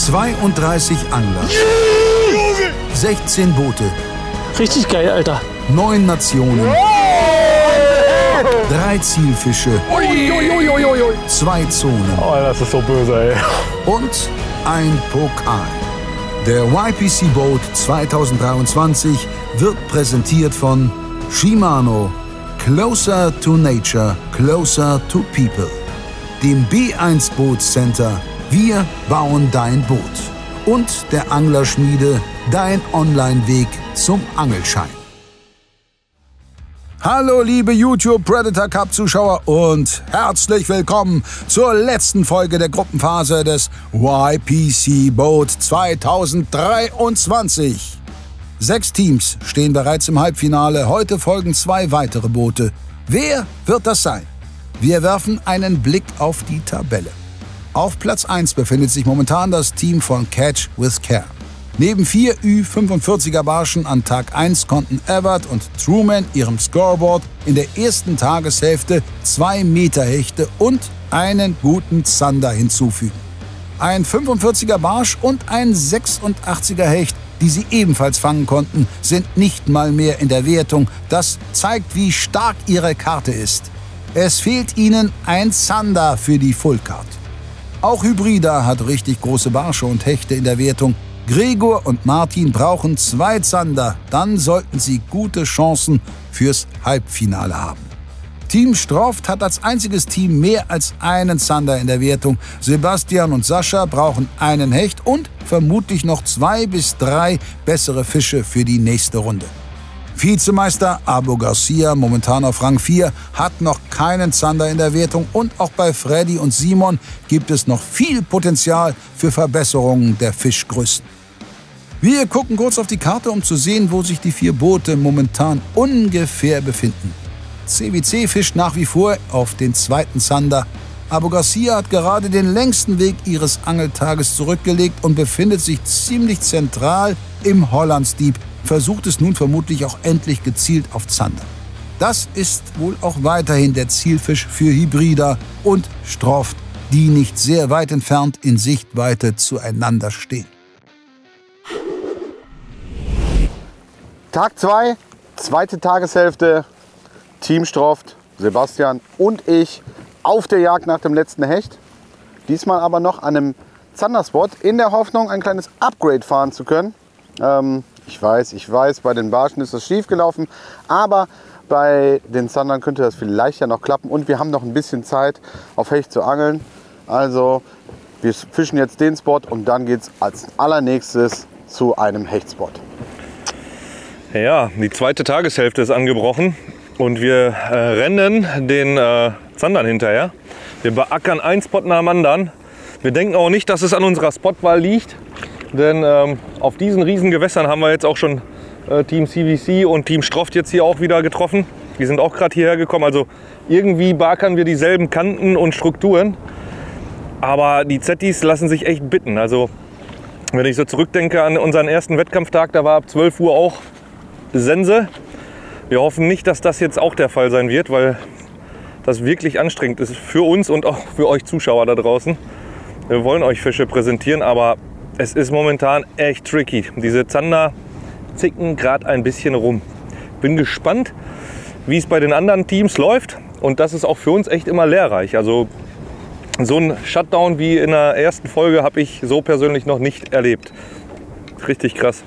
32 Angler, 16 Boote, Richtig geil, Alter. 9 Nationen, 3 Zielfische, 2 Zonen Oh, das ist so böse, ey. und ein Pokal. Der YPC Boat 2023 wird präsentiert von Shimano, Closer to Nature, Closer to People, dem B1 Boot Center, wir bauen dein Boot, und der Anglerschmiede, dein Online-Weg zum Angelschein. Hallo liebe YouTube Predator Cup Zuschauer und herzlich willkommen zur letzten Folge der Gruppenphase des YPC Boat 2023. 6 Teams stehen bereits im Halbfinale, heute folgen 2 weitere Boote. Wer wird das sein? Wir werfen einen Blick auf die Tabelle. Auf Platz 1 befindet sich momentan das Team von Catch with Care. Neben 4 Ü45er Barschen an Tag 1 konnten Everett und Truman ihrem Scoreboard in der ersten Tageshälfte 2 Meter Hechte und einen guten Zander hinzufügen. Ein 45er Barsch und ein 86er Hecht, die sie ebenfalls fangen konnten, sind nicht mal mehr in der Wertung. Das zeigt, wie stark ihre Karte ist. Es fehlt ihnen ein Zander für die Fullcard. Auch Hybrida hat richtig große Barsche und Hechte in der Wertung. Gregor und Martin brauchen 2 Zander, dann sollten sie gute Chancen fürs Halbfinale haben. Team Stroft hat als einziges Team mehr als einen Zander in der Wertung. Sebastian und Sascha brauchen einen Hecht und vermutlich noch 2 bis 3 bessere Fische für die nächste Runde. Vizemeister Abu Garcia, momentan auf Rang 4, hat noch keinen Zander in der Wertung und auch bei Freddy und Simon gibt es noch viel Potenzial für Verbesserungen der Fischgrößen. Wir gucken kurz auf die Karte, um zu sehen, wo sich die 4 Boote momentan ungefähr befinden. CWC fischt nach wie vor auf den 2. Zander. Abu Garcia hat gerade den längsten Weg ihres Angeltages zurückgelegt und befindet sich ziemlich zentral im Hollandsdieb, versucht es nun vermutlich auch endlich gezielt auf Zander. Das ist wohl auch weiterhin der Zielfisch für Hybrida und Stroft, die nicht sehr weit entfernt in Sichtweite zueinander stehen. Tag 2, zweite Tageshälfte, Team Stroft, Sebastian und ich auf der Jagd nach dem letzten Hecht. Diesmal aber noch an einem Zanderspot, in der Hoffnung, ein kleines Upgrade fahren zu können. Ich weiß, bei den Barschen ist das schief gelaufen, aber bei den Zandern könnte das vielleicht ja noch klappen und wir haben noch ein bisschen Zeit, auf Hecht zu angeln. Also wir fischen jetzt den Spot und dann geht es als allernächstes zu einem Hechtspot. Ja, die zweite Tageshälfte ist angebrochen und wir rennen den Zandern hinterher. Wir beackern einen Spot nach dem anderen. Wir denken auch nicht, dass es an unserer Spotwahl liegt, denn auf diesen riesen Gewässern haben wir jetzt auch schon Team CVC und Team Stroft jetzt hier auch wieder getroffen. Die sind auch gerade hierher gekommen. Also irgendwie beackern wir dieselben Kanten und Strukturen. Aber die Zettis lassen sich echt bitten. Also wenn ich so zurückdenke an unseren ersten Wettkampftag, da war ab 12 Uhr auch Sense. Wir hoffen nicht, dass das jetzt auch der Fall sein wird, weil das wirklich anstrengend ist für uns und auch für euch Zuschauer da draußen. Wir wollen euch Fische präsentieren, aber es ist momentan echt tricky. Diese Zander zicken gerade ein bisschen rum. Bin gespannt, wie es bei den anderen Teams läuft. Und das ist auch für uns echt immer lehrreich. Also so ein Shutdown wie in der ersten Folge habe ich so persönlich noch nicht erlebt. Richtig krass.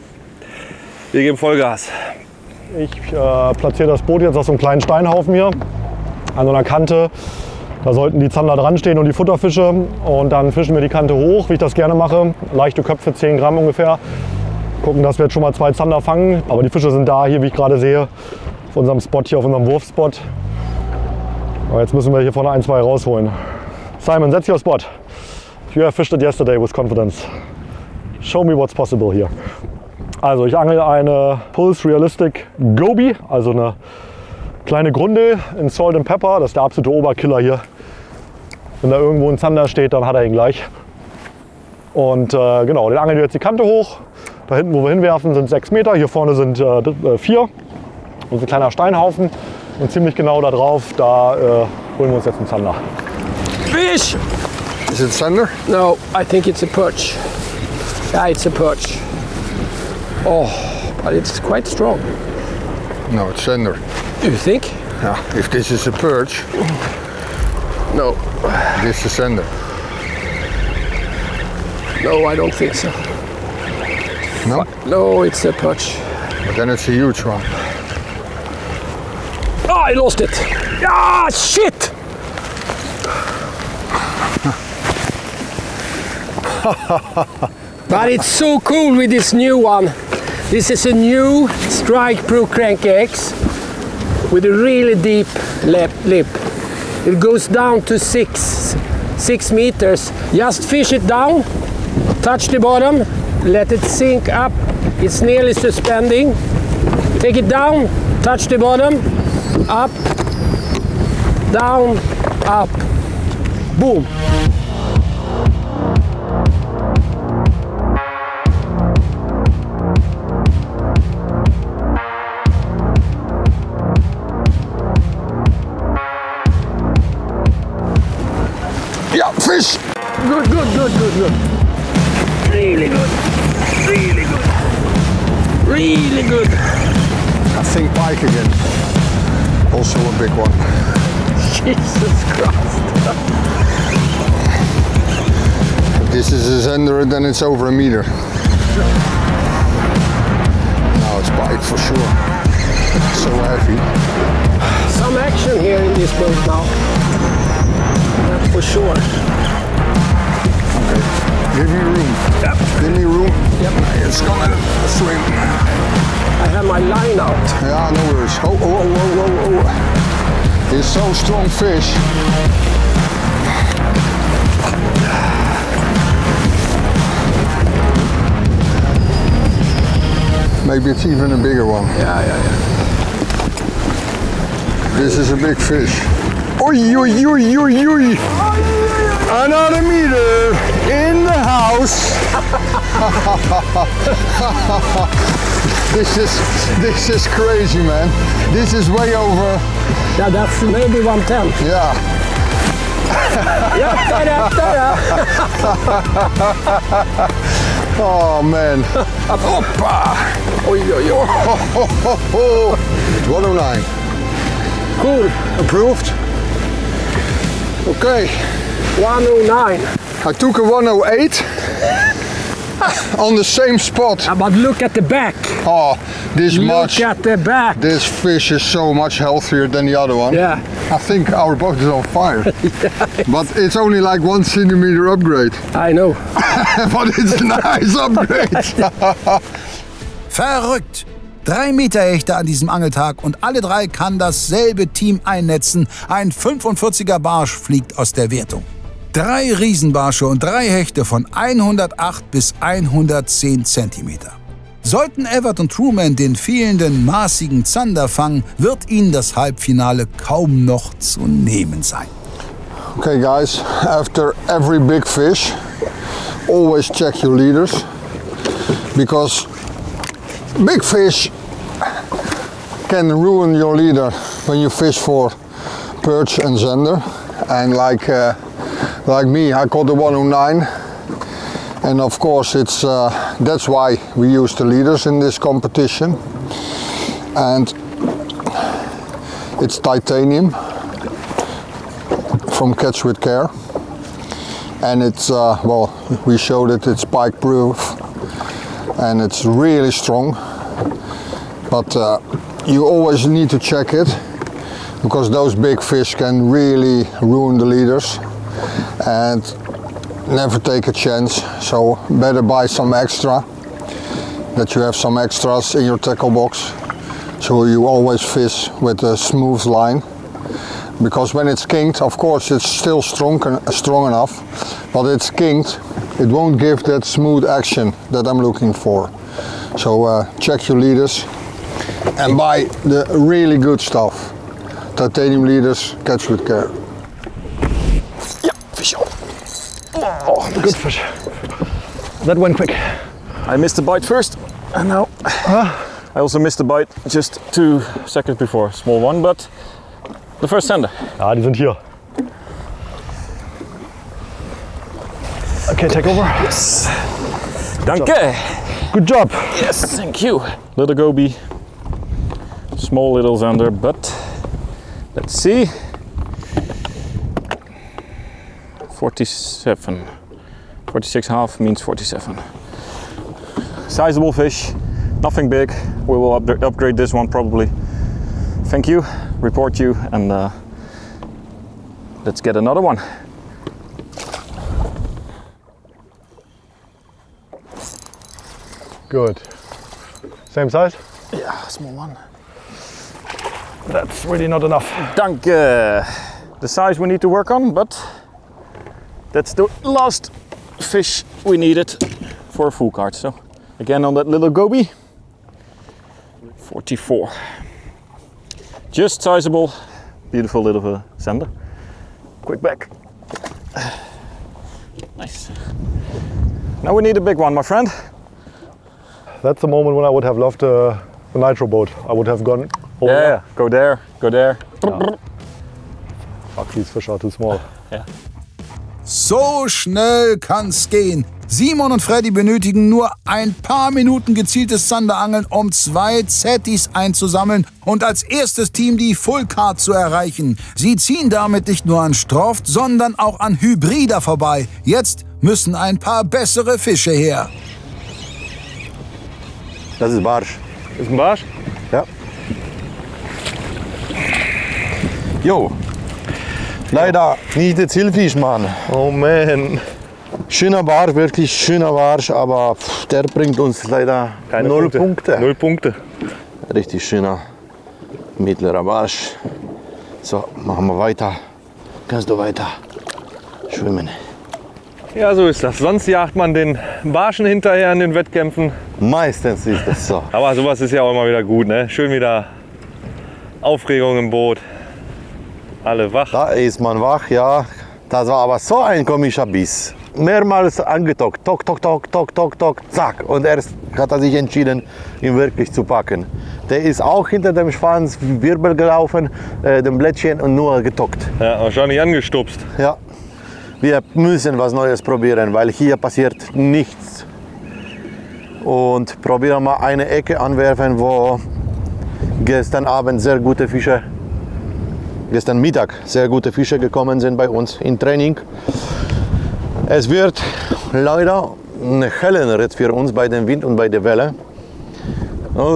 Wir geben Vollgas. Ich platziere das Boot jetzt auf so einem kleinen Steinhaufen hier an so einer Kante. Da sollten die Zander dran stehen und die Futterfische. Und dann fischen wir die Kante hoch, wie ich das gerne mache. Leichte Köpfe, 10 Gramm ungefähr. Gucken, dass wir jetzt schon mal 2 Zander fangen. Aber die Fische sind da, hier wie ich gerade sehe, auf unserem Spot hier, auf unserem Wurfspot. Aber jetzt müssen wir hier vorne 1, 2 rausholen. Simon, that's your spot. You have fished it yesterday with confidence. Show me what's possible here. Also ich angel eine Pulse Realistic Goby, also eine kleine Grundel in Salt and Pepper. Das ist der absolute Oberkiller hier. Wenn da irgendwo ein Zander steht, dann hat er ihn gleich. Und genau, den angeln wir jetzt die Kante hoch. Da hinten, wo wir hinwerfen, sind 6 Meter. Hier vorne sind 4. Und ein kleiner Steinhaufen. Und ziemlich genau da drauf, da holen wir uns jetzt einen Zander. Fish! Is it Zander? No, I think it's a perch. Yeah, it's a perch. Oh, but it's quite strong. No, it's Zander. You think? Yeah, if this is a perch, No. this is Zander. No, I don't think so. No? No, it's a perch. But then it's a huge one. Oh, I lost it. Ah, shit! But it's so cool with this new one. This is a new Strike Pro Crank X with a really deep lip. It goes down to 6 meters. Just fish it down, touch the bottom, let it sink up. It's nearly suspending. Take it down, touch the bottom, up, down, up, boom. Yeah, fish! Good. Really good. Really good. I think pike again. Also a big one. Jesus Christ. If this is a Zander, then it's over a meter. Now it's pike for sure. So heavy. Some action here in this boat now. That's for sure. Okay. Give me room. Yep. Give me room. Yep. It's gonna swim. I have my line out. Yeah, no worries. Oh. He's so strong fish. Maybe it's even a bigger one. Yeah. This is a big fish. Oi. Another meter in the house. This is crazy, man. This is way over. Yeah, that's maybe 110. Yeah. Oh man. Hoppa. Oi. 109. Cool. Approved. Okay. 109. I took a 108 on the same spot. But look at the back. Oh, Look at the back. this fish is so much healthier than the other one. Yeah. I think our boat is on fire. But it's only like 1 centimeter upgrade. I know. But it's a nice upgrade. Verrückt! 3 Meter Hechte an diesem Angeltag und alle 3 kann dasselbe Team einnetzen. Ein 45er Barsch fliegt aus der Wertung. 3 Riesenbarsche und 3 Hechte von 108 bis 110 Zentimeter. Sollten Evert und Truman den fehlenden maßigen Zander fangen, wird ihnen das Halbfinale kaum noch zu nehmen sein. Okay guys, after every big fish, always check your leaders. Because big fish can ruin your leader when you fish for perch and zander. And like me, I caught the 109. And of course that's why we use the leaders in this competition. And it's titanium from Catch with Care. And it's, well, we showed it's pike proof. And it's really strong. But you always need to check it, because those big fish can really ruin the leaders. And never take a chance, so better buy some extra, that you have some extras in your tackle box, so you always fish with a smooth line. Because when it's kinked, of course it's still strong enough, but it's kinked, it won't give that smooth action that I'm looking for. So check your leaders and buy the really good stuff. Titanium leaders, Catch with Care. Yeah, fish on. Oh, good fish. That went quick. I missed the bite first, and now I also missed the bite just 2 seconds before. Small one, but the first Zander. Ja, die sind hier. Okay, take over. Yes. Danke. Good job. Yes, thank you. Little goby, small little zander, but let's see. 47. 46.5 means 47. Sizable fish, nothing big. We will upgrade this one probably. Thank you, report you, and let's get another one. Good. Same size? Yeah, small one. That's really not enough. Danke. The size we need to work on, but that's the last fish we needed for a full card. So again on that little goby, 44. Just sizable, beautiful little zander. Quick back. Nice. Now we need a big one, my friend. That's the moment when I would have loved the nitro boat. I would have gone over. Yeah, go there, go there. Fuck, these fish are too small. Yeah. So schnell kann's gehen. Simon und Freddy benötigen nur ein paar Minuten gezieltes Zanderangeln, um 2 Zettis einzusammeln und als erstes Team die Full Card zu erreichen. Sie ziehen damit nicht nur an Stroft, sondern auch an Hybrida vorbei. Jetzt müssen ein paar bessere Fische her. Das ist Barsch. Ist ein Barsch? Ja. Jo. Leider nicht der Zielfisch, Mann. Oh man. Schöner Barsch, wirklich schöner Barsch, aber der bringt uns leider Keine 0 Punkte. 0 Punkte. Richtig schöner mittlerer Barsch. So, machen wir weiter. Kannst du weiter schwimmen? Ja, so ist das. Sonst jagt man den Barschen hinterher in den Wettkämpfen. Meistens ist das so. Aber sowas ist ja auch immer wieder gut, ne? Schön wieder Aufregung im Boot. Alle wach. Da ist man wach, ja. Das war aber so ein komischer Biss. Mehrmals angetockt, tok, tok, tok, tok, tok, tok, zack. Und erst hat er sich entschieden, ihn wirklich zu packen. Der ist auch hinter dem Schwanz Wirbel gelaufen, dem Blättchen und nur getockt. Ja, wahrscheinlich angestupst. Ja, wir müssen was Neues probieren, weil hier passiert nichts. Und probieren mal eine Ecke anwerfen, wo gestern Abend sehr gute Fische, gestern Mittag sehr gute Fische gekommen sind bei uns im Training. Es wird leider ein hellen Ritt für uns bei dem Wind und bei der Welle.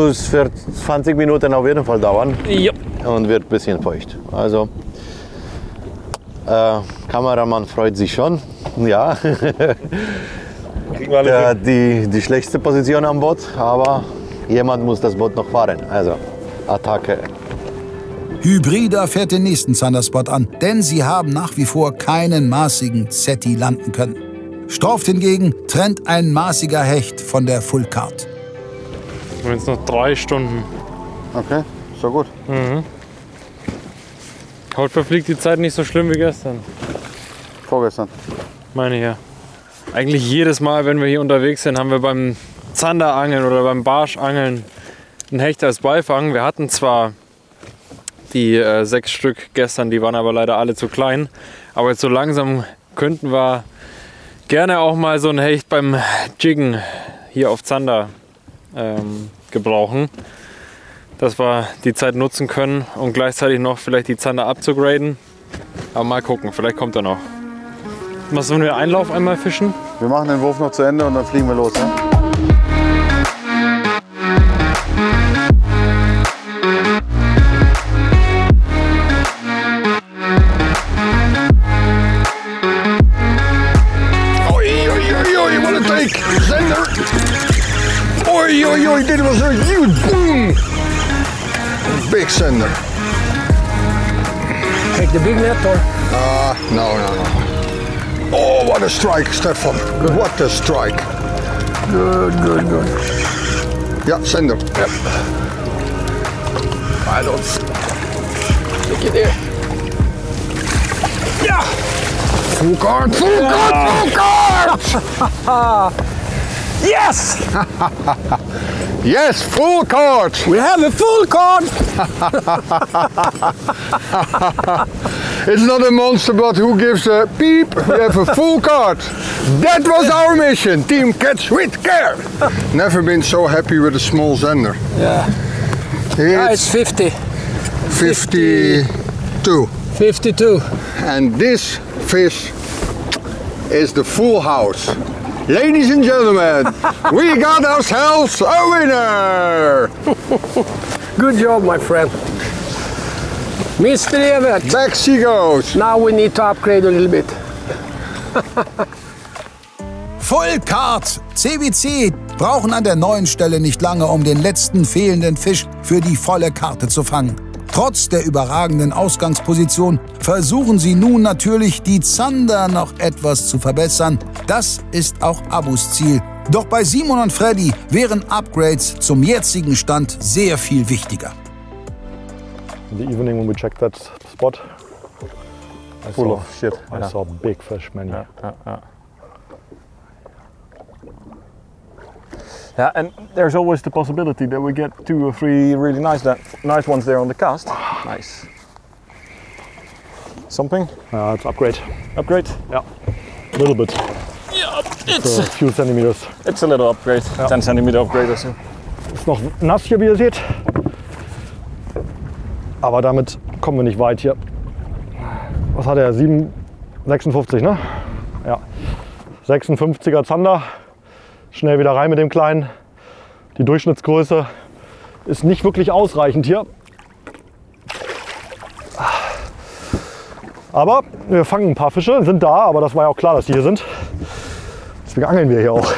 Es wird 20 Minuten auf jeden Fall dauern. Ja. Und wird ein bisschen feucht. Also Kameramann freut sich schon. Ja. Kriegen wir alle Die schlechteste Position am Boot, aber jemand muss das Boot noch fahren. Also Attacke. Hybrida fährt den nächsten Zanderspot an, denn sie haben nach wie vor keinen maßigen Zetti landen können. Stroft hingegen trennt ein maßiger Hecht von der Full Card. Wir haben jetzt noch 3 Stunden. Okay, ist doch gut. Heute verfliegt die Zeit nicht so schlimm wie gestern. Vorgestern. Meine ich ja. Eigentlich jedes Mal, wenn wir hier unterwegs sind, haben wir beim Zanderangeln oder beim Barschangeln einen Hecht als Beifang. Wir hatten zwar die 6 Stück gestern, die waren aber leider alle zu klein. Aber jetzt so langsam könnten wir gerne auch mal so einen Hecht beim Jiggen hier auf Zander gebrauchen. Dass wir die Zeit nutzen können und gleichzeitig noch vielleicht die Zander abzugraden. Aber mal gucken, vielleicht kommt er noch. Was sollen wir Einlauf einmal fischen? Wir machen den Wurf noch zu Ende und dann fliegen wir los. Ja? Oi, dit was a huge boom! Big sender. Take the big net or? No. Oh, what a strike, Stefan. Good. What a strike. Good. Yeah, sender. Yep. I don't stick it there. Yeah! Full card! Yes! Yes, full card! We have a full card! It's not a monster, but who gives a beep? We have a full card. That was our mission. Team Catch with Care. Never been so happy with a small zander. Yeah. It's 50. 52. 52. And this fish is the full house. Ladies and gentlemen, we got ourselves a winner! Good job, my friend. Mr. Evert. Back she goes. Now we need to upgrade a little bit. Full Card! CWC brauchen an der neuen Stelle nicht lange, um den letzten fehlenden Fisch für die volle Karte zu fangen. Trotz der überragenden Ausgangsposition versuchen sie nun natürlich, die Zander noch etwas zu verbessern. Das ist auch Abus Ziel. Doch bei Simon und Freddy wären Upgrades zum jetzigen Stand sehr viel wichtiger. In the evening when we checked that spot, Full of shit. I saw big fish, many. Yeah, and there's always the possibility that we get 2 or 3 really nice ones there on the cast. Nice. Something? It's upgrade. Upgrade? Yeah, a little bit. Yeah, It's a few centimeters. It's a little upgrade. Ja. 10 centimeter upgrade or so. Ist noch nass hier, wie ihr seht. Aber damit kommen wir nicht weit hier. Was hat er? 56, ne? Ja. 56er Zander. Schnell wieder rein mit dem Kleinen. Die Durchschnittsgröße ist nicht wirklich ausreichend hier. Aber wir fangen ein paar Fische, sind da, aber das war ja auch klar, dass die hier sind. Deswegen angeln wir hier auch.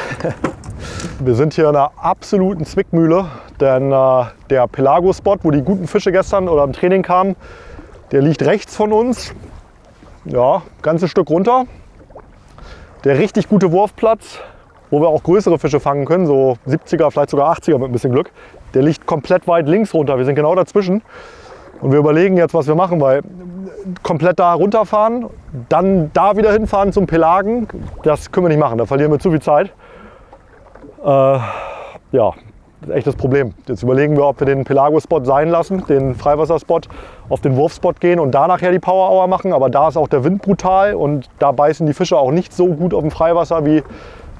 Wir sind hier in einer absoluten Zwickmühle, denn der Pelago-Spot, wo die guten Fische gestern oder im Training kamen, der liegt rechts von uns. Ja, ein ganzes Stück runter. Der richtig gute Wurfplatz, wo wir auch größere Fische fangen können, so 70er, vielleicht sogar 80er mit ein bisschen Glück, der liegt komplett weit links runter. Wir sind genau dazwischen und wir überlegen jetzt, was wir machen, weil komplett da runterfahren, dann da wieder hinfahren zum Pelagen, das können wir nicht machen, da verlieren wir zu viel Zeit. Ja, das ist echt das Problem. Jetzt überlegen wir, ob wir den Pelago-Spot sein lassen, den Freiwasserspot, auf den Wurfspot gehen und da nachher die Power Hour machen, aber da ist auch der Wind brutal und da beißen die Fische auch nicht so gut auf dem Freiwasser wie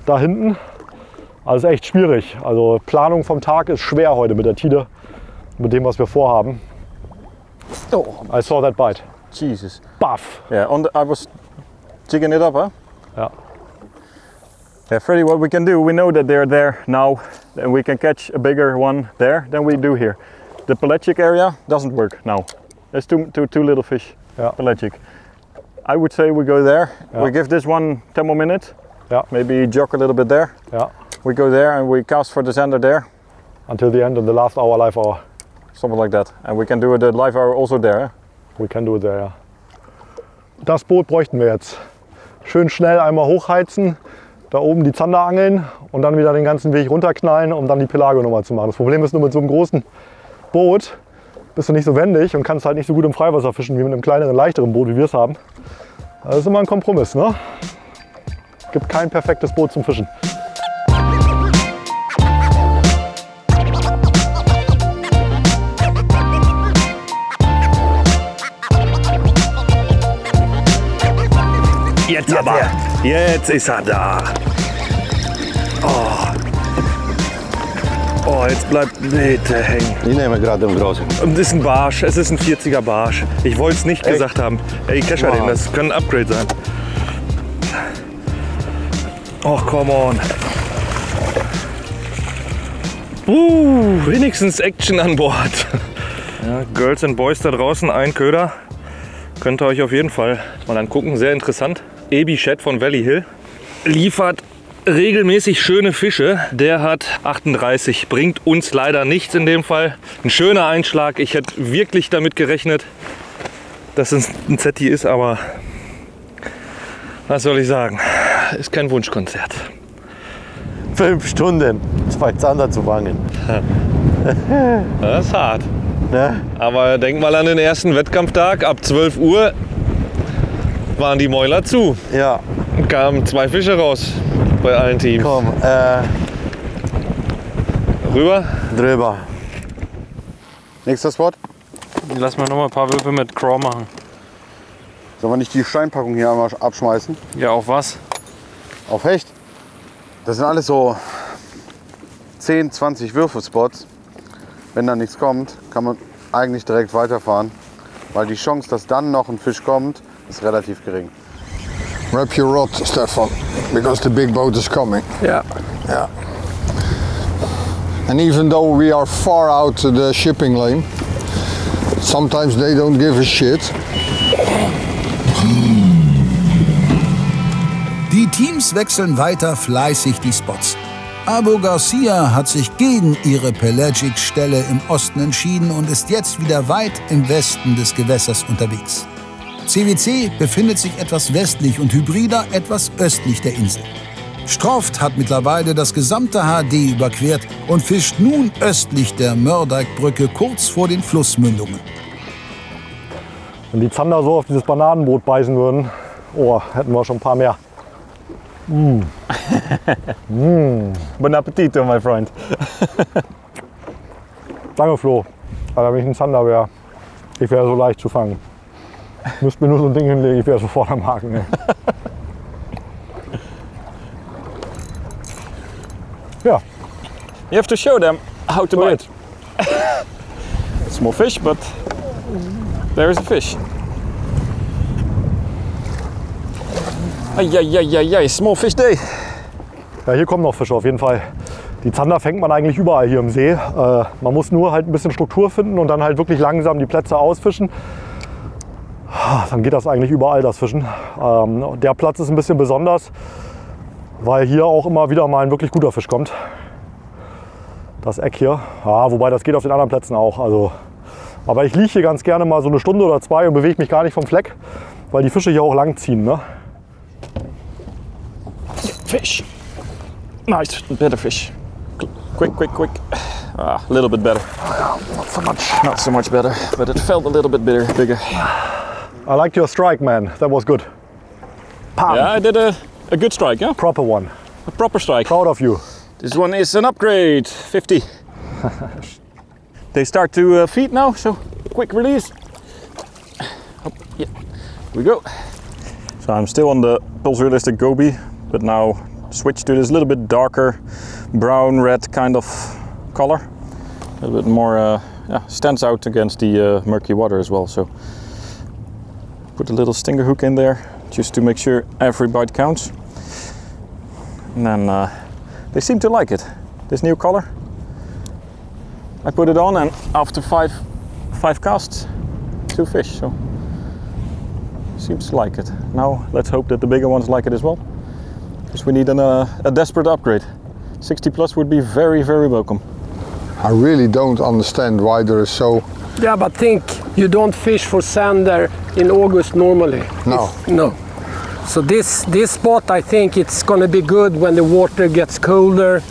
da hinten. Also ist echt schwierig. Also Planung vom Tag ist schwer heute mit der Tide, mit dem, was wir vorhaben. Oh, I saw that bite. Jesus. Buff. Yeah, I was jigging it up, huh? Ja. Yeah, Freddy, what we can do, we know that they're there now, and we can catch a bigger one there than we do here. The pelagic area doesn't work now. There's too little fish, pelagic. I would say we go there. We give this one 10 more minutes. Maybe jog a little bit there. We go there and we cast for the zander there. Until the end of the last hour, live hour. Something like that. And we can do the live hour also there. Eh? We can do it there, ja. Das Boot bräuchten wir jetzt. Schön schnell einmal hochheizen, da oben die Zander angeln und dann wieder den ganzen Weg runterknallen, um dann die Pelago nochmal zu machen. Das Problem ist nur, mit so einem großen Boot bist du nicht so wendig und kannst halt nicht so gut im Freiwasser fischen wie mit einem kleineren, leichteren Boot, wie wir es haben. Das ist immer ein Kompromiss, ne? Gibt kein perfektes Boot zum Fischen. Jetzt aber, jetzt ist er da. Oh, jetzt bleibt bitte hängen. Die nehmen wir gerade im Großen. Und das ist ein Barsch, es ist ein 40er Barsch. Ich wollte es nicht gesagt haben. Ey, Kescher, den, das kann ein Upgrade sein. Oh, come on. Wenigstens Action an Bord. Ja, Girls and Boys da draußen, ein Köder. Könnt ihr euch auf jeden Fall mal angucken, sehr interessant. Ebi Chat von Valley Hill liefert regelmäßig schöne Fische. Der hat 38, bringt uns leider nichts in dem Fall. Ein schöner Einschlag. Ich hätte wirklich damit gerechnet, dass es ein Zetti ist, aber was soll ich sagen? Ist kein Wunschkonzert. 5 Stunden, 2 Zander zu fangen. Das ist hart. Ne? Aber denk mal an den ersten Wettkampftag. Ab 12 Uhr waren die Mäuler zu. Ja. Kamen 2 Fische raus bei allen Teams. Komm, Rüber? drüber. Nächster Spot. Lass mal noch mal ein paar Würfe mit Craw machen. Sollen wir nicht die Steinpackung hier einmal abschmeißen? Ja, auf was? Auf Hecht. Das sind alles so 10, 20 Würfelspots. Wenn da nichts kommt, kann man eigentlich direkt weiterfahren. Weil die Chance, dass dann noch ein Fisch kommt, ist relativ gering. Wrap your rod, Stefan, because the big boat is coming. Yeah. Yeah. And even though we are far out the shipping lane, sometimes they don't give a shit. Die Teams wechseln weiter fleißig die Spots. Abu Garcia hat sich gegen ihre Pelagic-Stelle im Osten entschieden und ist jetzt wieder weit im Westen des Gewässers unterwegs. CWC befindet sich etwas westlich und Hybrida etwas östlich der Insel. Stroft hat mittlerweile das gesamte HD überquert und fischt nun östlich der Mördeikbrücke kurz vor den Flussmündungen. Wenn die Zander so auf dieses Bananenboot beißen würden, oh, hätten wir schon ein paar mehr. Bon appetito, my friend. Danke, Flo. Also, wenn ich ein Zander wäre, ich wäre so leicht zu fangen. Müsst mir nur so ein Ding hinlegen, ich wäre sofort am Haken. Ne? Ja. You have to show them how to bite. Small fish, but there is a fish. Ay, small fish day. Ja, hier kommen noch Fische auf jeden Fall. Die Zander fängt man eigentlich überall hier im See. Man muss nur halt ein bisschen Struktur finden und dann halt wirklich langsam die Plätze ausfischen. Dann geht das eigentlich überall, das Fischen. Der Platz ist ein bisschen besonders, weil hier auch immer wieder mal ein wirklich guter Fisch kommt. Das Eck hier. Ja, wobei das geht auf den anderen Plätzen auch. Also, aber ich liege hier ganz gerne mal so eine Stunde oder zwei und bewege mich gar nicht vom Fleck, weil die Fische hier auch lang ziehen. Ne? Fish. Nice, better fish. Quick. A little bit better. Not so much. Not so much better, but it felt a little bit bigger. I liked your strike, man. That was good. Pam. Yeah, I did a good strike, yeah? Proper one. A proper strike. Proud of you. This one is an upgrade, 50. They start to feed now, so quick release. Up, yeah, here we go. So I'm still on the Pulse Realistic Goby, but now switch to this little bit darker brown red kind of color. A little bit more stands out against the murky water as well. So put a little stinger hook in there just to make sure every bite counts. And then they seem to like it, this new color. I put it on and after five casts, 2 fish. So seems to like it. Now let's hope that the bigger ones like it as well. Because we need a desperate upgrade. 60 plus would be very, very welcome. I really don't understand why there is so... Yeah, but think you don't fish for sander in August normally. No. No. So this spot, I think it's gonna be good when the water gets colder.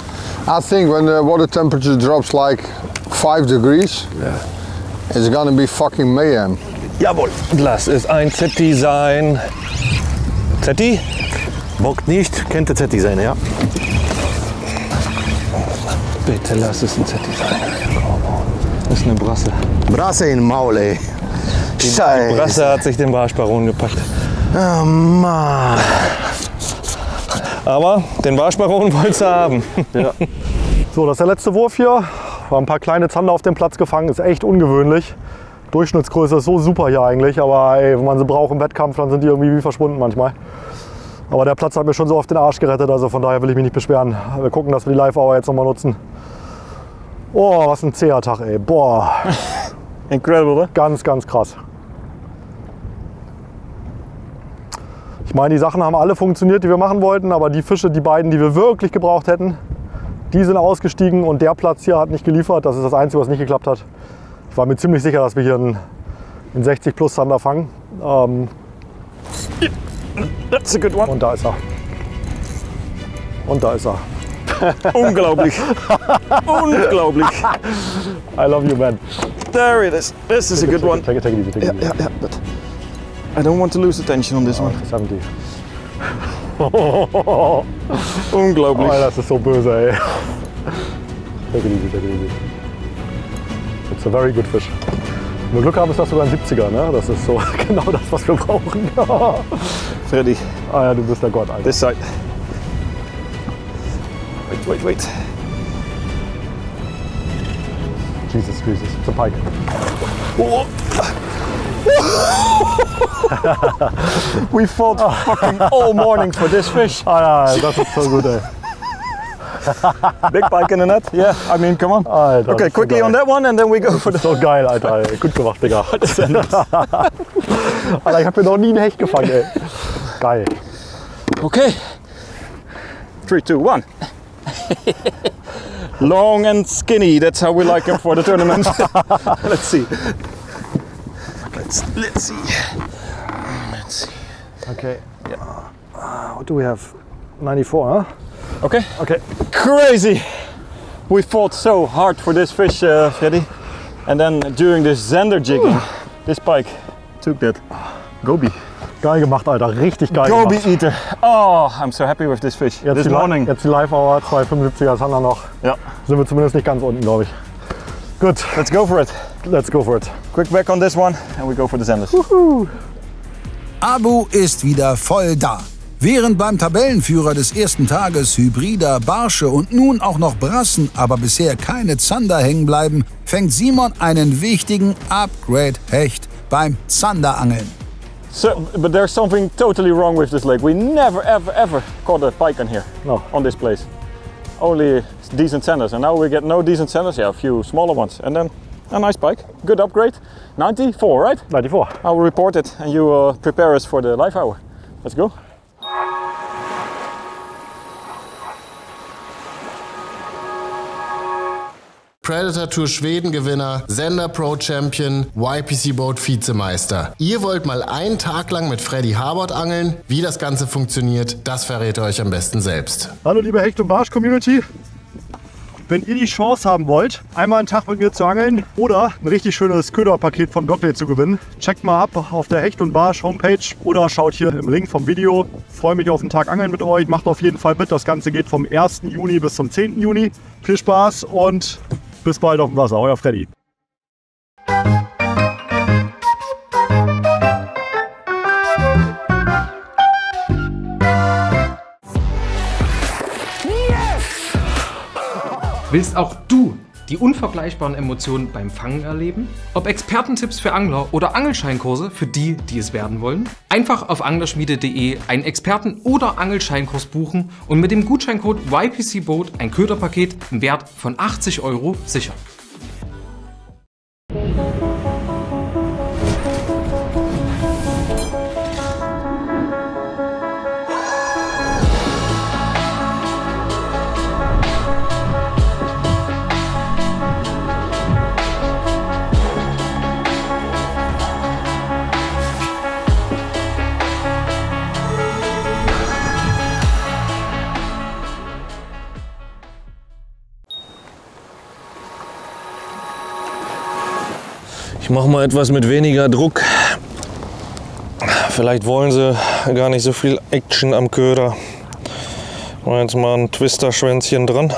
I think when the water temperature drops like 5 degrees, it's gonna be fucking mayhem. Jawohl, lass es ein Zetti sein. Zetti? Bockt nicht, könnte Zetti sein, ja. Bitte lass es ein Zetti sein. Das ist eine Brasse. Brasse in den Maul, ey. Die Scheiße. Brasse hat sich den Barschbaron gepackt. Oh Mann. Aber den Barschbaron wolltest du haben. Ja. So, das ist der letzte Wurf hier. War ein paar kleine Zander auf dem Platz gefangen, ist echt ungewöhnlich. Durchschnittsgröße ist so super hier eigentlich, aber ey, wenn man sie braucht im Wettkampf, dann sind die irgendwie wie verschwunden manchmal. Aber der Platz hat mir schon so auf den Arsch gerettet, also von daher will ich mich nicht beschweren. Wir gucken, dass wir die Live-Hour jetzt nochmal nutzen. Oh, was ein zäher Tag, ey. Boah. Incredible, ne? Ganz, ganz krass. Ich meine, die Sachen haben alle funktioniert, die wir machen wollten, aber die Fische, die beiden, die wir wirklich gebraucht hätten, die sind ausgestiegen und der Platz hier hat nicht geliefert. Das ist das Einzige, was nicht geklappt hat. Ich war mir ziemlich sicher, dass wir hier einen 60 plus Zander fangen. That's a good one. Und da ist er. Und da ist er. Unglaublich. Unglaublich. I love you, man. There it is. This is a good one. Take it easy, take it easy. Yeah, but I don't want to lose attention on this one. 70. Unglaublich. Oh, das ist so böse, ey. Take it easy, take it easy. It's a very good fish. Wenn wir Glück haben, ist das sogar ein 70er, ne? Das ist so genau das, was wir brauchen. Freddy, Ah ja, du bist der Gott, Alter. this side. Wait. Jesus, it's a pike. Oh. We fought fucking all morning for this fish. Ah ja, das ist so gut, ey. Big pike in the net. Yeah, I mean, come on. Alter, Okay, das ist so quickly geil. on that one and then we go for the... So geil, Alter. Ey. Gut gemacht, Digga. Alter, ich hab hier noch nie einen Hecht gefangen, ey. Geil. Okay. 3, 2, 1. Long and skinny, that's how we like him for the tournament. Let's see. Let's see. Okay. What do we have? 94, huh? Okay. Okay. Crazy. We fought so hard for this fish, Freddy. And then during this Zander jigging, this pike took that goby. Geil gemacht, Alter. Richtig geil Goby gemacht. eater. Oh, I'm so happy with this fish. Jetzt This morning. Jetzt die Live-Hour, 2,75er Zander noch. Ja. Sind wir zumindest nicht ganz unten, glaube ich. Gut, Let's go for it. let's go for it. Quick back on this one and we go for the Zanders. Abu ist wieder voll da. Während beim Tabellenführer des ersten Tages Hybrider, Barsche und nun auch noch Brassen, aber bisher keine Zander hängen bleiben, fängt Simon einen wichtigen Upgrade-Hecht beim Zanderangeln. So, but there's something totally wrong with this lake. We never, ever caught a pike on here, No. on this place. Only decent sanders, and now we get no decent sanders. Yeah, a few smaller ones, and then a nice pike. Good upgrade. 94, right? 94. I will report it, and you prepare us for the live hour. Let's go. Predator Tour Schweden Gewinner, Zander Pro Champion, YPC Boat Vizemeister. Ihr wollt mal einen Tag lang mit Freddy Harbord angeln? Wie das Ganze funktioniert, das verrät ihr euch am besten selbst. Hallo liebe Hecht- und Barsch-Community. Wenn ihr die Chance haben wollt, einmal einen Tag mit mir zu angeln oder ein richtig schönes Köderpaket von Dockley zu gewinnen, checkt mal ab auf der Hecht- und Barsch Homepage oder schaut hier im Link vom Video. Freue mich auf einen Tag Angeln mit euch. Macht auf jeden Fall mit. Das Ganze geht vom 1. Juni bis zum 10. Juni. Viel Spaß und bis bald auf dem Wasser. Euer Freddy. Willst auch du die unvergleichbaren Emotionen beim Fangen erleben? Ob Expertentipps für Angler oder Angelscheinkurse für die, die es werden wollen? Einfach auf anglerschmiede.de einen Experten- oder Angelscheinkurs buchen und mit dem Gutscheincode YPCBoat ein Köderpaket im Wert von 80 € sichern. Ich mache mal etwas mit weniger Druck. Vielleicht wollen sie gar nicht so viel Action am Köder. Ich mache jetzt mal ein Twister-Schwänzchen dran.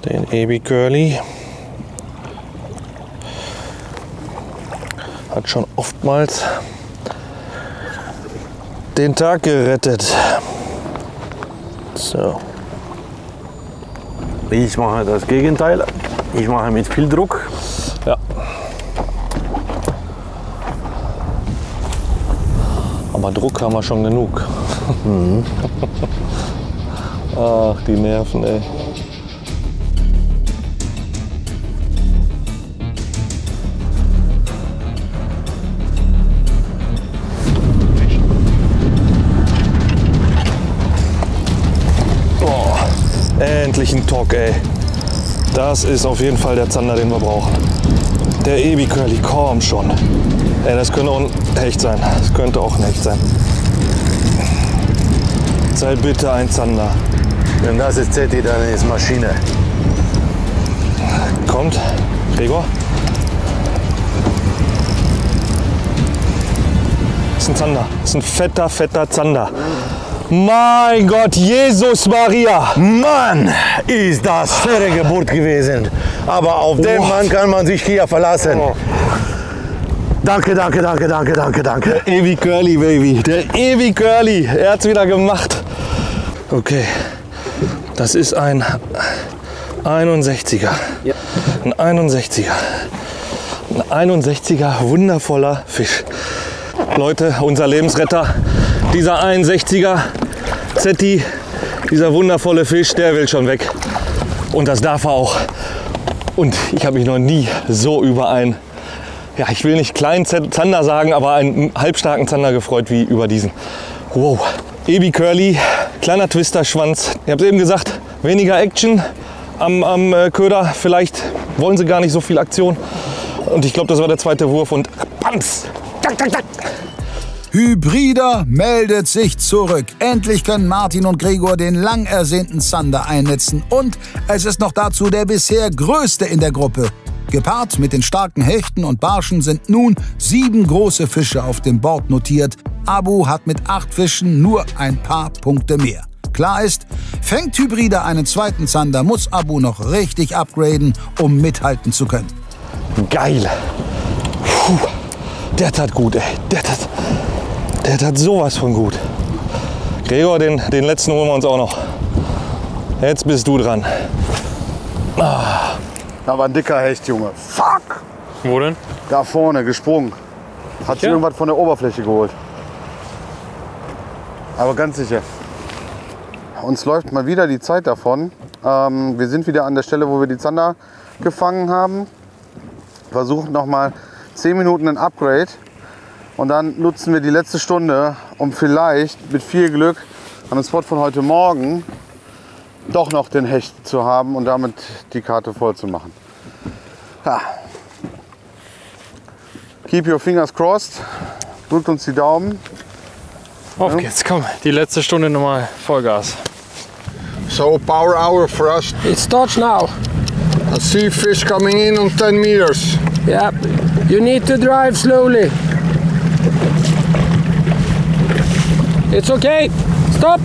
Den Ebi Curly. Hat schon oftmals den Tag gerettet. So. Ich mache das Gegenteil. Ich mache mit viel Druck. Ja. Aber Druck haben wir schon genug. Ach, die Nerven, ey. Oh, endlich ein Tock, ey. Das ist auf jeden Fall der Zander, den wir brauchen. Der Ebi Curly, komm schon. Ey, das könnte auch ein Hecht sein. Das könnte auch ein Hecht sein. Sei bitte ein Zander. Wenn das ist Zeti, dann ist Maschine. Kommt, Gregor. Das ist ein Zander. Das ist ein fetter, fetter Zander. Mein Gott, Jesus Maria. Mann, ist das schwere Geburt gewesen. Aber auf den Mann kann man sich hier verlassen. Danke, danke, danke, danke, danke, danke. Der Evi Curly, Baby. Der Evi Curly. Er hat's wieder gemacht. Okay. Das ist ein 61er. Ja. Ein 61er. Ein 61er wundervoller Fisch. Leute, unser Lebensretter. Dieser 61er Zetti, dieser wundervolle Fisch, der will schon weg. Und das darf er auch. Und ich habe mich noch nie so über einen, ja, ich will nicht kleinen Zander sagen, aber einen halbstarken Zander gefreut wie über diesen. Wow. Ebi Curly, kleiner Twister-Schwanz. Ich habe es eben gesagt, weniger Action am Köder. Vielleicht wollen sie gar nicht so viel Aktion. Und ich glaube, das war der zweite Wurf und Bams! Tak, tak, tak. Hybrider meldet sich zurück. Endlich können Martin und Gregor den lang ersehnten Zander einnetzen. Und es ist noch dazu der bisher größte in der Gruppe. Gepaart mit den starken Hechten und Barschen sind nun 7 große Fische auf dem Board notiert. Abu hat mit 8 Fischen nur ein paar Punkte mehr. Klar ist, fängt Hybrider einen zweiten Zander, muss Abu noch richtig upgraden, um mithalten zu können. Geil. Puh, der tat gut, ey. Der tat sowas von gut. Gregor, den letzten holen wir uns auch noch. Jetzt bist du dran. Da war ein dicker Hecht, Junge. Fuck! Wo denn? Da vorne, gesprungen. Hat sich irgendwas von der Oberfläche geholt. Aber ganz sicher. Uns läuft mal wieder die Zeit davon. Wir sind wieder an der Stelle, wo wir die Zander gefangen haben. Versuchen noch mal 10 Minuten ein Upgrade. Und dann nutzen wir die letzte Stunde, um vielleicht mit viel Glück an dem Spot von heute Morgen doch noch den Hecht zu haben und damit die Karte voll zu machen. Ja. Keep your fingers crossed. Drückt uns die Daumen. Auf geht's, komm. Die letzte Stunde nochmal Vollgas. So power hour for us. It starts now. I see fish coming in on 10 meters. Yeah, you need to drive slowly. It's okay. Stop.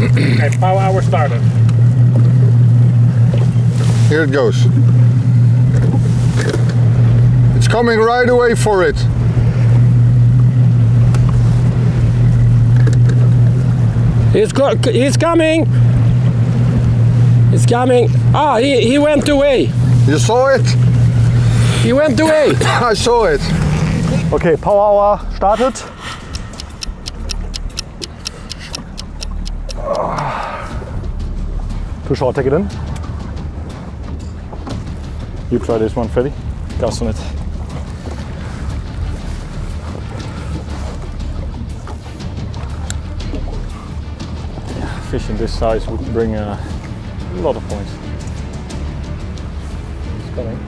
Okay, power hour started. Here it goes. It's coming right away for it. He's coming. It's coming. Ah, he went away. You saw it? He went away. I saw it. Okay, Power Hour startet. Too short, take it in. You try this one, Freddy. Cast on it. Fish in this size would bring a lot of points. It's coming.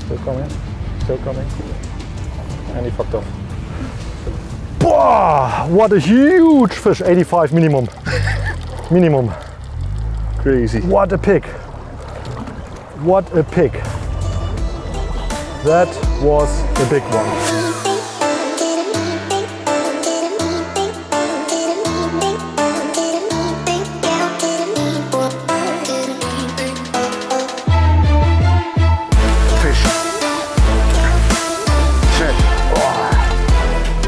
Still coming. Still coming. And he fucked off. Boah, what a huge fish, 85 minimum. Minimum. Crazy. What a pick. What a pick. That was a big one.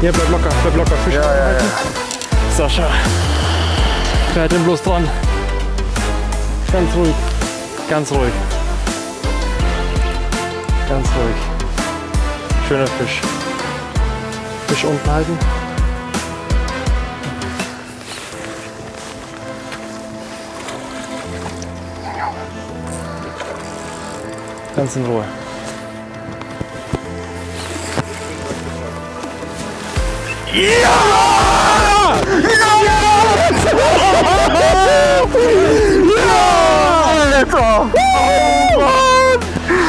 Hier, bleib locker, Fisch. Ja. Sascha, wer hat den bloß dran? Ganz ruhig, ganz ruhig. Ganz ruhig. Schöner Fisch. Fisch unten halten. Ganz in Ruhe. Alter!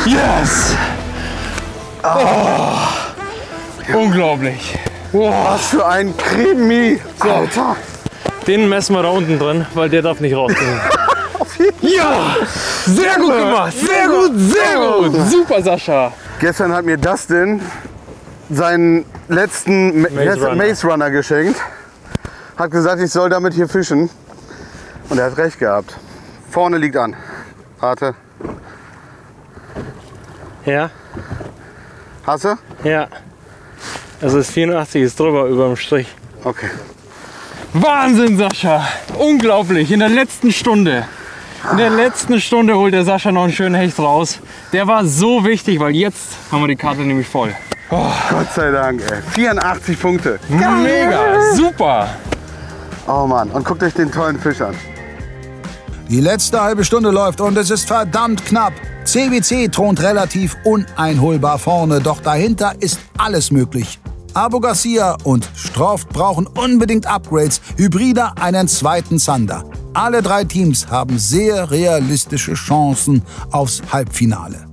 Yes! Unglaublich. Was für ein Krimi. Alter. Den messen wir da unten drin, weil der darf nicht rausgehen. Auf jeden Fall. Ja! Sehr gut gemacht! Sehr gut! Super, Sascha! Gestern hat mir Dustin seinen letzten Maze Runner geschenkt. Hat gesagt, ich soll damit hier fischen. Und er hat recht gehabt. Vorne liegt an. Warte. Ja. Hast du? Ja. Also das 84 ist drüber über dem Strich. Okay. Wahnsinn, Sascha! Unglaublich, in der letzten Stunde. In der letzten Stunde holt der Sascha noch einen schönen Hecht raus. Der war so wichtig, weil jetzt haben wir die Karte nämlich voll. Oh. Gott sei Dank, ey. 84 Punkte. Mega, super. Oh Mann, und guckt euch den tollen Fisch an. Die letzte halbe Stunde läuft und es ist verdammt knapp. CWC thront relativ uneinholbar vorne, doch dahinter ist alles möglich. Abu Garcia und Stroft brauchen unbedingt Upgrades, Hybrider einen zweiten Zander. Alle 3 Teams haben sehr realistische Chancen aufs Halbfinale.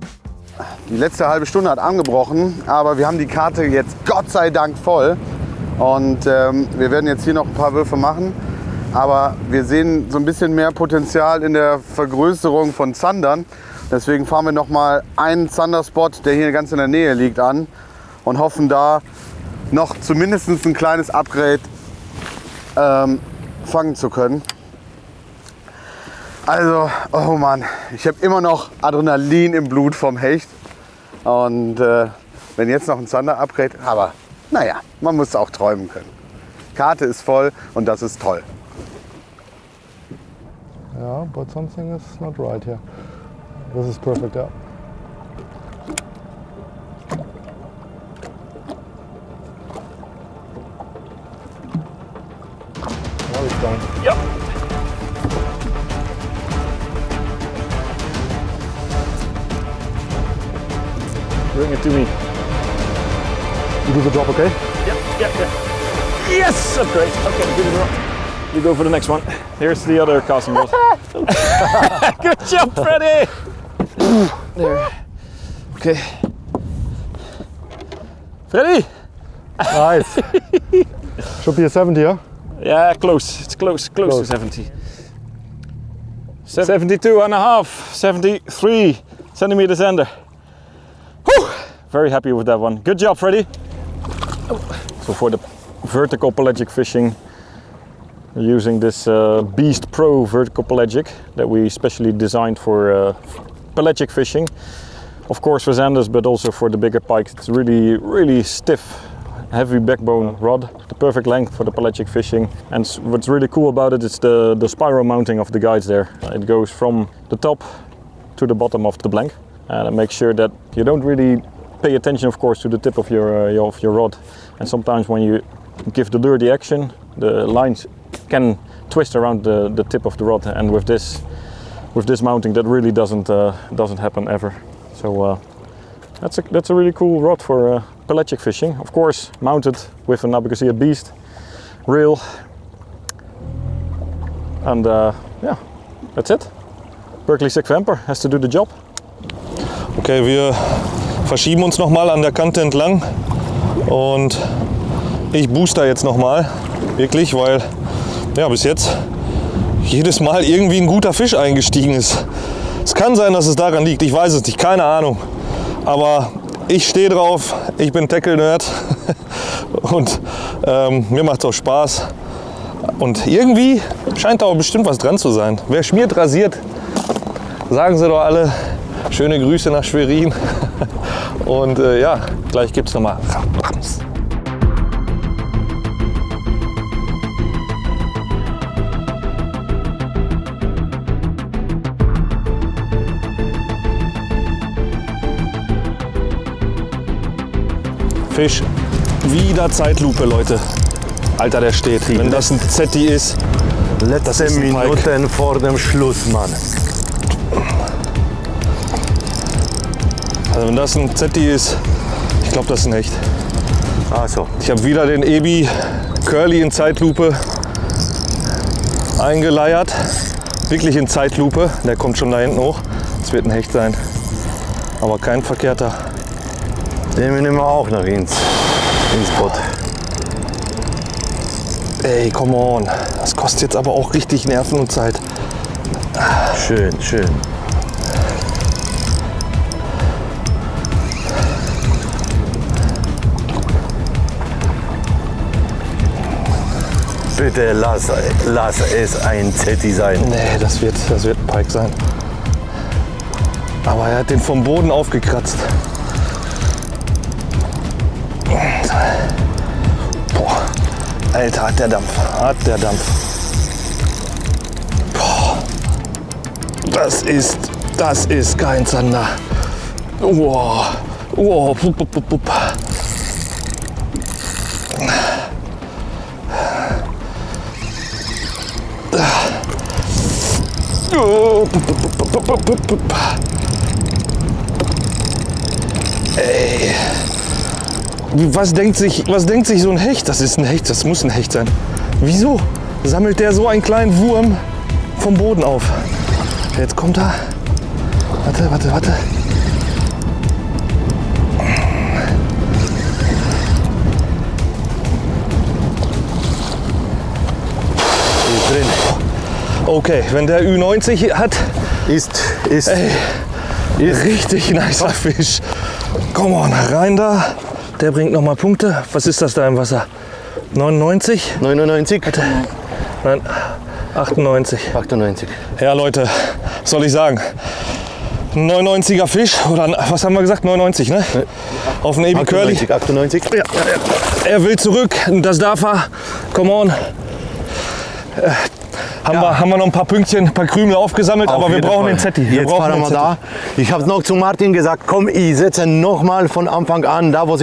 Die letzte halbe Stunde hat angebrochen, aber wir haben die Karte jetzt Gott sei Dank voll. Und wir werden jetzt hier noch ein paar Würfe machen. Aber wir sehen so ein bisschen mehr Potenzial in der Vergrößerung von Zandern. Deswegen fahren wir noch mal einen Zanderspot, der hier ganz in der Nähe liegt, an und hoffen da noch zumindest ein kleines Upgrade fangen zu können. Also, oh Mann, ich habe immer noch Adrenalin im Blut vom Hecht. Und wenn jetzt noch ein Zander-Upgrade, aber naja, man muss auch träumen können. Karte ist voll und das ist toll. Ja, but something is not right here. This is perfect, yeah. Now it's done. Yep. Bring it to me. You do the job, okay? Yeah. Yes! That's great. Okay, good enough. You go for the next one. Here's the other casting rod. Good job, Freddy! There. Okay. Freddy! Nice. Should be a 70, yeah? Yeah, close. It's close to 70. 72 and a half, 73 centimeters under. Whew. Very happy with that one. Good job, Freddy. So for the vertical pelagic fishing, we're using this Beast Pro vertical pelagic that we specially designed for pelagic fishing. Of course for Xanders, but also for the bigger pike. It's really stiff, heavy backbone rod, the perfect length for the pelagic fishing. And what's really cool about it is the spiral mounting of the guides there. It goes from the top to the bottom of the blank, and it makes sure that you don't really pay attention, of course, to the tip of your rod. And sometimes when you give the lure the action, the lines can twist around the tip of the rod. And with this mounting, that really doesn't happen ever. So that's a really cool rod for pelagic fishing. Of course, mounted with an Abu Garcia Beast reel. And yeah, that's it. Berkley Sig Vamper has to do the job. Okay, wir verschieben uns nochmal an der Kante entlang und ich booster jetzt nochmal, wirklich, weil ja, bis jetzt jedes Mal irgendwie ein guter Fisch eingestiegen ist. Es kann sein, dass es daran liegt, ich weiß es nicht, keine Ahnung. Aber ich stehe drauf, ich bin Tackle-Nerd und mir macht es auch Spaß. Und irgendwie scheint da auch bestimmt was dran zu sein. Wer schmiert, rasiert, sagen sie doch alle. Schöne Grüße nach Schwerin. Und ja, gleich gibt es nochmal Rams. Fisch, wieder Zeitlupe, Leute. Alter, der steht. Wenn das ein Zetti ist, Letzte Minuten vor dem Schluss, Mann. Also wenn das ein Zetti ist, ich glaube, das ist ein Hecht. Also, Ich habe wieder den Ebi Curly in Zeitlupe eingeleiert. Wirklich in Zeitlupe. Der kommt schon da hinten hoch. Es wird ein Hecht sein. Aber kein verkehrter. den nehmen wir auch noch ins Boot. Ey, come on. Das kostet jetzt aber auch richtig Nerven und Zeit. Schön, schön. Bitte lass es ein Zetti sein. Nee, das wird ein Pike sein. Aber er hat den vom Boden aufgekratzt. Boah, Alter, hat der Dampf. Boah, das ist kein Zander. Wow. Wow. Ey. Was denkt sich so ein Hecht? Das ist ein Hecht, das muss ein Hecht sein. Wieso sammelt der so einen kleinen Wurm vom Boden auf? Jetzt kommt er. Warte. Drin. Okay, wenn der Ü90 hat, ist richtig nicer Fisch. Komm on, rein da. Der bringt noch mal Punkte. Was ist das da im Wasser? 99? 99? Nein, 98. 98. Ja, Leute, was soll ich sagen? Ein 99er Fisch, oder was haben wir gesagt? 99, ne? Auf den Ebi Curly. 98. Ja. Er will zurück, das darf er. Come on. Haben wir noch ein paar Pünktchen, ein paar Krümel aufgesammelt, aber wir brauchen den Zetti. Jetzt fahren wir da. Ich habe noch zu Martin gesagt, komm, ich setze noch mal von Anfang an, da wo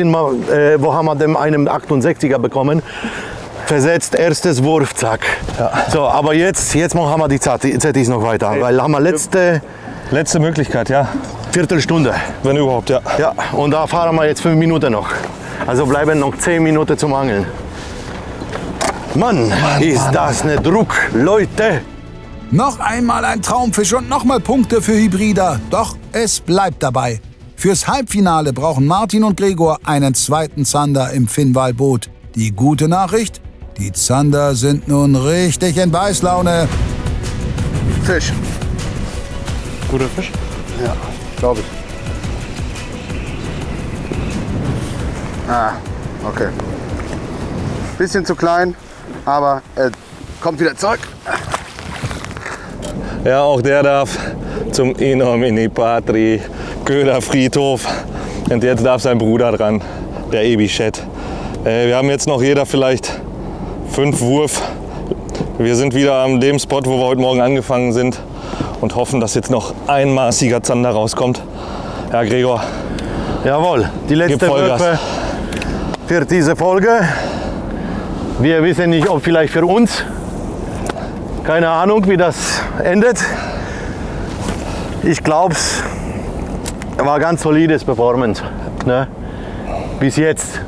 haben wir dem einen 68er bekommen. Versetzt, erstes Wurf, zack. Ja. So, aber jetzt machen wir die Zettis noch weiter, weil haben wir letzte Möglichkeit, ja. Viertelstunde. Wenn überhaupt, ja. Ja, und da fahren wir jetzt 5 Minuten noch. Also bleiben noch 10 Minuten zum Angeln. Mann, ist das eine Druck, Leute! Noch einmal ein Traumfisch und nochmal Punkte für Hybrida. Doch es bleibt dabei. Fürs Halbfinale brauchen Martin und Gregor einen zweiten Zander im Finnwal-Boot. Die gute Nachricht? Die Zander sind nun richtig in Beißlaune. Fisch. Guter Fisch? Ja, glaube ich. Ah, okay. Bisschen zu klein, aber er kommt wieder zurück. Ja, auch der darf zum Inomini Patri Köderfriedhof. Und jetzt darf sein Bruder dran, der Ebi-Chat. Wir haben jetzt noch jeder vielleicht 5 Wurf. Wir sind wieder an dem Spot, wo wir heute Morgen angefangen sind und hoffen, dass jetzt noch ein maßiger Zander rauskommt. Ja, Gregor. Jawohl, die letzte Würfe für diese Folge. Wir wissen nicht, ob vielleicht für uns. Keine Ahnung, wie das endet. Ich glaube, es war ganz solides Performance, ne? Bis jetzt.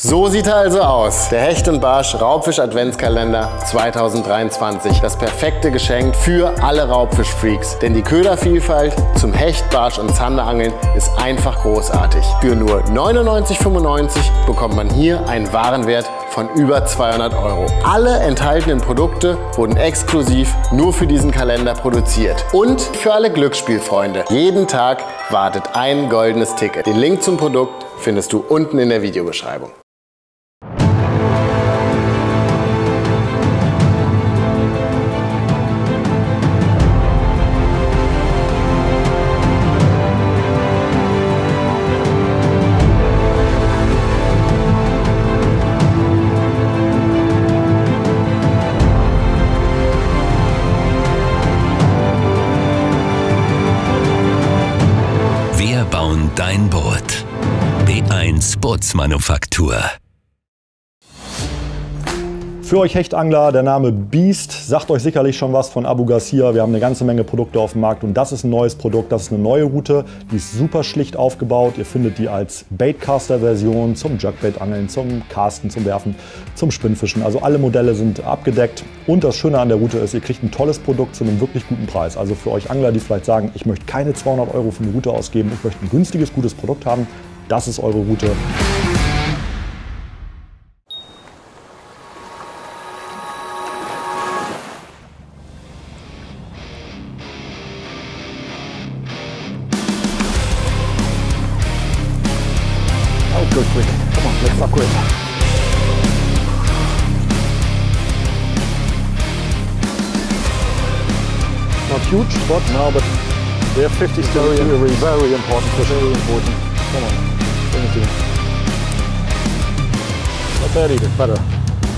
So sieht er also aus. Der Hecht und Barsch Raubfisch Adventskalender 2023. Das perfekte Geschenk für alle Raubfischfreaks. Denn die Ködervielfalt zum Hecht, Barsch und Zanderangeln ist einfach großartig. Für nur 99,95 € bekommt man hier einen Warenwert von über 200 €. Alle enthaltenen Produkte wurden exklusiv nur für diesen Kalender produziert. Und für alle Glücksspielfreunde. Jeden Tag wartet ein goldenes Ticket. Den Link zum Produkt findest du unten in der Videobeschreibung. Wir bauen dein Boot. B1 Bootsmanufaktur. Für euch Hechtangler, der Name Beast sagt euch sicherlich schon was von Abu Garcia. Wir haben eine ganze Menge Produkte auf dem Markt und das ist ein neues Produkt, das ist eine neue Route. Die ist super schlicht aufgebaut. Ihr findet die als Baitcaster-Version zum Jerkbait-Angeln, zum Casten, zum Werfen, zum Spinnfischen. Also alle Modelle sind abgedeckt und das Schöne an der Route ist, ihr kriegt ein tolles Produkt zu einem wirklich guten Preis. Also für euch Angler, die vielleicht sagen, ich möchte keine 200 € für eine Route ausgeben, ich möchte ein günstiges, gutes Produkt haben, das ist eure Route. to it. Not huge, but no, but they have 50 still. Very important fish. Very important. Come on, bring it to me. Not bad either.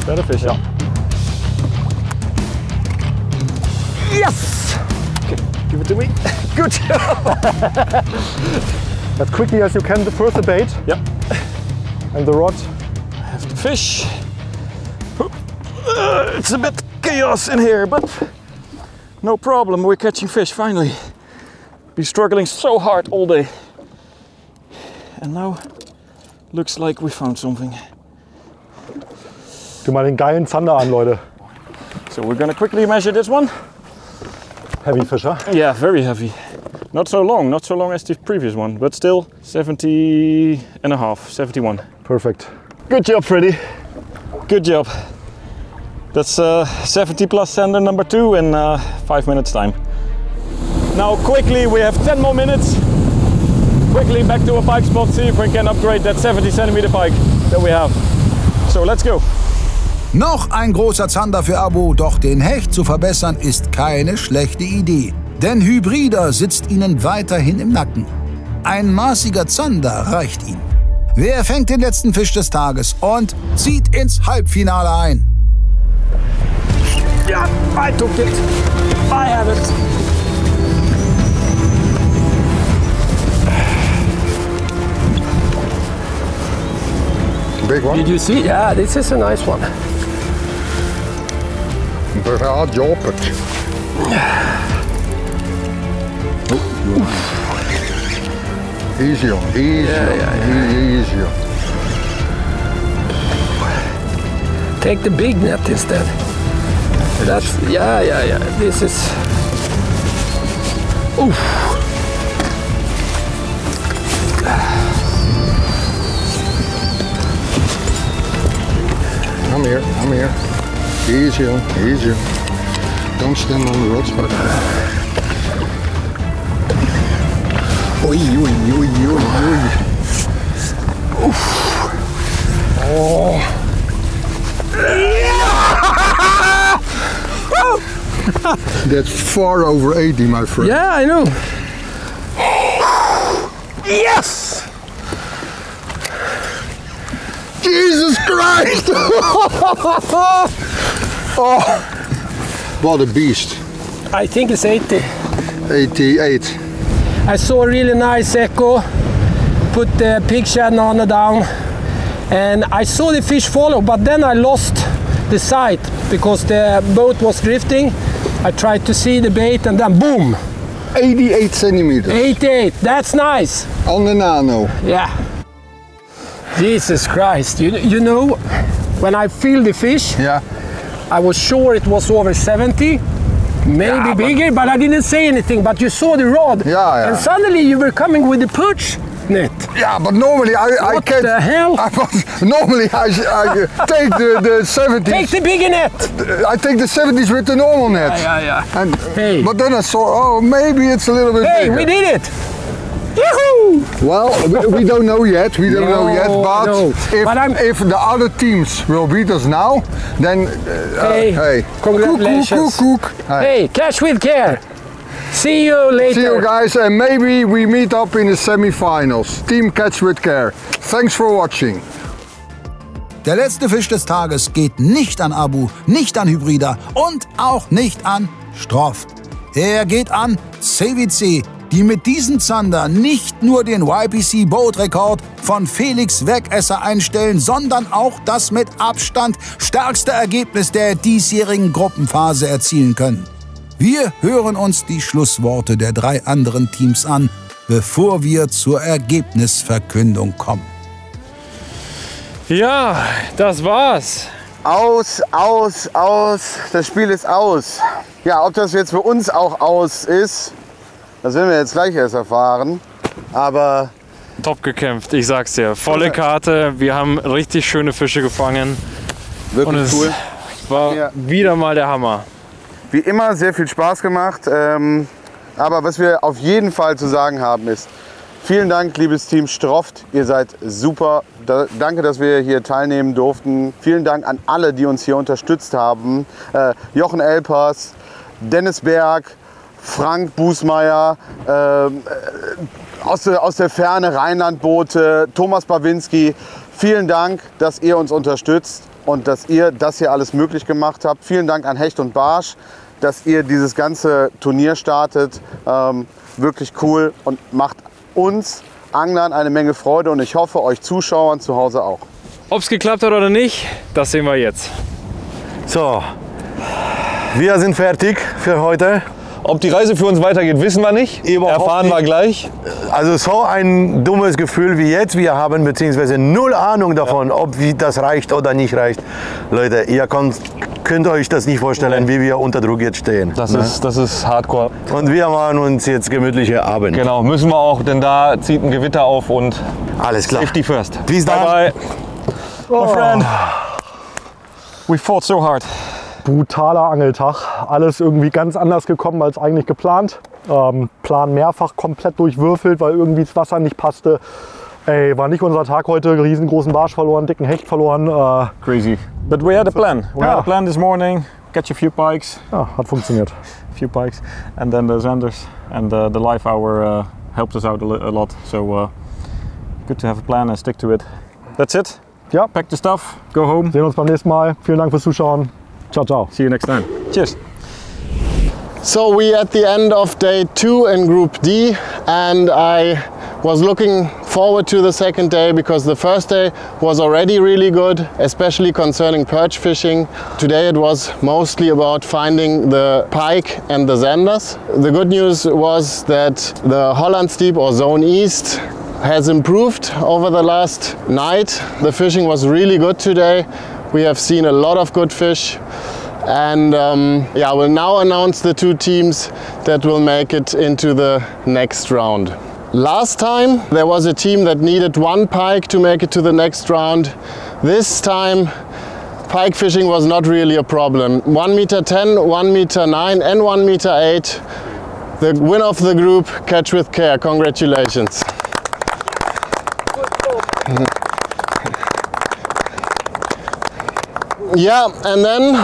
Better fish. Yeah. Yes! Okay, give it to me. Good job! As quickly as you can, first the bait. Yep. And the rod. I have to fish. It's a bit chaos in here, but no problem. We're catching fish finally. Been struggling so hard all day. And now looks like we found something. Tu mal den geilen Zander an, Leute. So we're gonna quickly measure this one. Heavy fish, huh? Yeah, very heavy. Not so long as the previous one, but still 70 and a half, 71. Perfect. Good job, Freddy. Good job. That's 70 plus sander number 2 in 5 minutes time. Now quickly, we have 10 more minutes. Quickly back to a pike spot, see if we can upgrade that 70 centimeter pike that we have. So let's go. Noch ein großer Zander für Abu, doch den Hecht zu verbessern ist keine schlechte Idee. Denn Hybrida sitzt ihnen weiterhin im Nacken. Ein maßiger Zander reicht ihnen. Wer fängt den letzten Fisch des Tages und zieht ins Halbfinale ein? Yeah, I took it. I have it. Big one? Did you see? Yeah, this is a nice one. Bra jobbet. Easy on, easy on. Take the big net instead. That's, yeah. This is... Oof. I'm here. Easy on. Don't stand on the rods, but... Oei. Oof. Oh. That's far over 80, my friend. Yeah, I know. Yes! Jesus Christ! Oh, what a beast. I think it's 80. 88. I saw a really nice echo, put the pig channel on down, and I saw the fish follow, but then I lost the sight because the boat was drifting. I tried to see the bait and then boom! 88 centimeters. 88, that's nice. On the nano. Yeah. Jesus Christ, you know, when I feel the fish, yeah, I was sure it was over 70, maybe bigger, but I didn't say anything, but you saw the rod, and suddenly you were coming with the perch net. Yeah, but normally I can't. What the hell? Normally I take the 70s. Take the bigger net. I take the 70s with the normal net. Yeah. And, but then I saw, oh, maybe it's a little bit bigger. We did it. Yahoo! Well, we don't know yet. But if the other teams will beat us now, then hey, congratulations. Hey, catch with care. See you later. See you guys, and maybe we meet up in the semi-finals. Team Catch with Care. Thanks for watching. Der letzte Fisch des Tages geht nicht an Abu, nicht an Hybrida und auch nicht an Stroft. Er geht an CWC, die mit diesem Zander nicht nur den YPC Boat-Rekord von Felix Wegesser einstellen, sondern auch das mit Abstand stärkste Ergebnis der diesjährigen Gruppenphase erzielen können. Wir hören uns die Schlussworte der 3 anderen Teams an, bevor wir zur Ergebnisverkündung kommen. Ja, das war's. Aus. Das Spiel ist aus. Ja, ob das jetzt für uns auch aus ist, das werden wir jetzt gleich erst erfahren. Aber top gekämpft, ich sag's dir. Volle Karte, wir haben richtig schöne Fische gefangen. Wirklich und es cool. War wieder mal der Hammer. Wie immer sehr viel Spaß gemacht. Aber was wir auf jeden Fall zu sagen haben ist, vielen Dank, liebes Team Stroft. Ihr seid super Danke, dass wir hier teilnehmen durften. Vielen Dank an alle, die uns hier unterstützt haben. Jochen Elpers, Dennis Berg, Frank Bußmeier, aus der Ferne Rheinlandboote, Thomas Bawinski. Vielen Dank, dass ihr uns unterstützt und dass ihr das hier alles möglich gemacht habt. Vielen Dank an Hecht und Barsch, dass ihr dieses ganze Turnier startet. Wirklich cool und macht uns Anglern eine Menge Freude und ich hoffe, euch Zuschauern zu Hause auch. Ob es geklappt hat oder nicht, das sehen wir jetzt. So, wir sind fertig für heute. Ob die Reise für uns weitergeht, wissen wir nicht. Erfahren wir gleich. Also so ein dummes Gefühl wie jetzt wir haben, beziehungsweise null Ahnung davon, ob das reicht oder nicht reicht. Leute, ihr könnt euch das nicht vorstellen, wie wir unter Druck jetzt stehen. Das ist Hardcore. Und wir machen uns jetzt gemütliche Abend. Genau, müssen wir auch, denn da zieht ein Gewitter auf und alles klar. Safety first. Bis dann. Bye bye. My friend, we fought so hard. Brutaler Angeltag. Alles irgendwie ganz anders gekommen als eigentlich geplant. Plan mehrfach komplett durchwürfelt, weil irgendwie das Wasser nicht passte. Ey, war nicht unser Tag heute. Riesengroßen Barsch verloren, dicken Hecht verloren. Crazy. But we had a plan. We had a plan this morning. Catch a few pikes. Ja, hat funktioniert. A few pikes. And then the Zanders and the live hour helped us out a lot. So good to have a plan and stick to it. That's it. Ja. Pack the stuff. Go home. Sehen uns beim nächsten Mal. Vielen Dank fürs Zuschauen. Ciao, ciao. See you next time. Cheers. So we at the end of day 2 in Group D, and I was looking forward to the second day because the first day was already really good, especially concerning perch fishing. Today it was mostly about finding the pike and the zanders. The good news was that the Hollandstiep or Zone East has improved over the last night. The fishing was really good today. We have seen a lot of good fish. And yeah, we'll now announce the 2 teams that will make it into the next round. Last time there was a team that needed 1 pike to make it to the next round. This time pike fishing was not really a problem. 1 meter 10, 1 meter 9 and 1 meter 8. The winner of the group, Catch with Care. Congratulations. Yeah, and then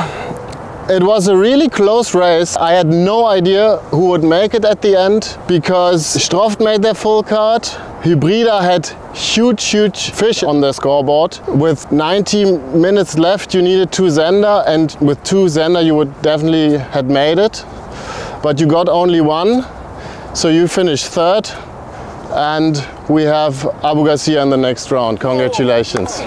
it was a really close race. I had no idea who would make it at the end because Stroft made their full card. Hybrida had huge fish on their scoreboard. With 90 minutes left, you needed 2 zander, and with 2 zander, you would definitely had made it. But you got only 1, so you finished 3rd, and we have Abu Garcia in the next round. Congratulations.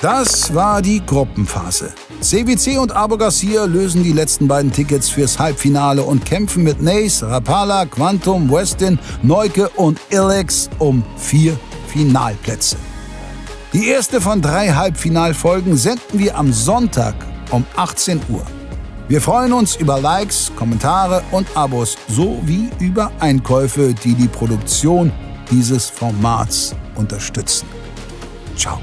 Das war die Gruppenphase. CWC und Abu Garcia lösen die letzten beiden Tickets fürs Halbfinale und kämpfen mit Nace, Rapala, Quantum, Westin, Neuke und Ilex um 4 Finalplätze. Die erste von 3 Halbfinalfolgen senden wir am Sonntag um 18 Uhr. Wir freuen uns über Likes, Kommentare und Abos sowie über Einkäufe, die die Produktion dieses Formats unterstützen. Ciao.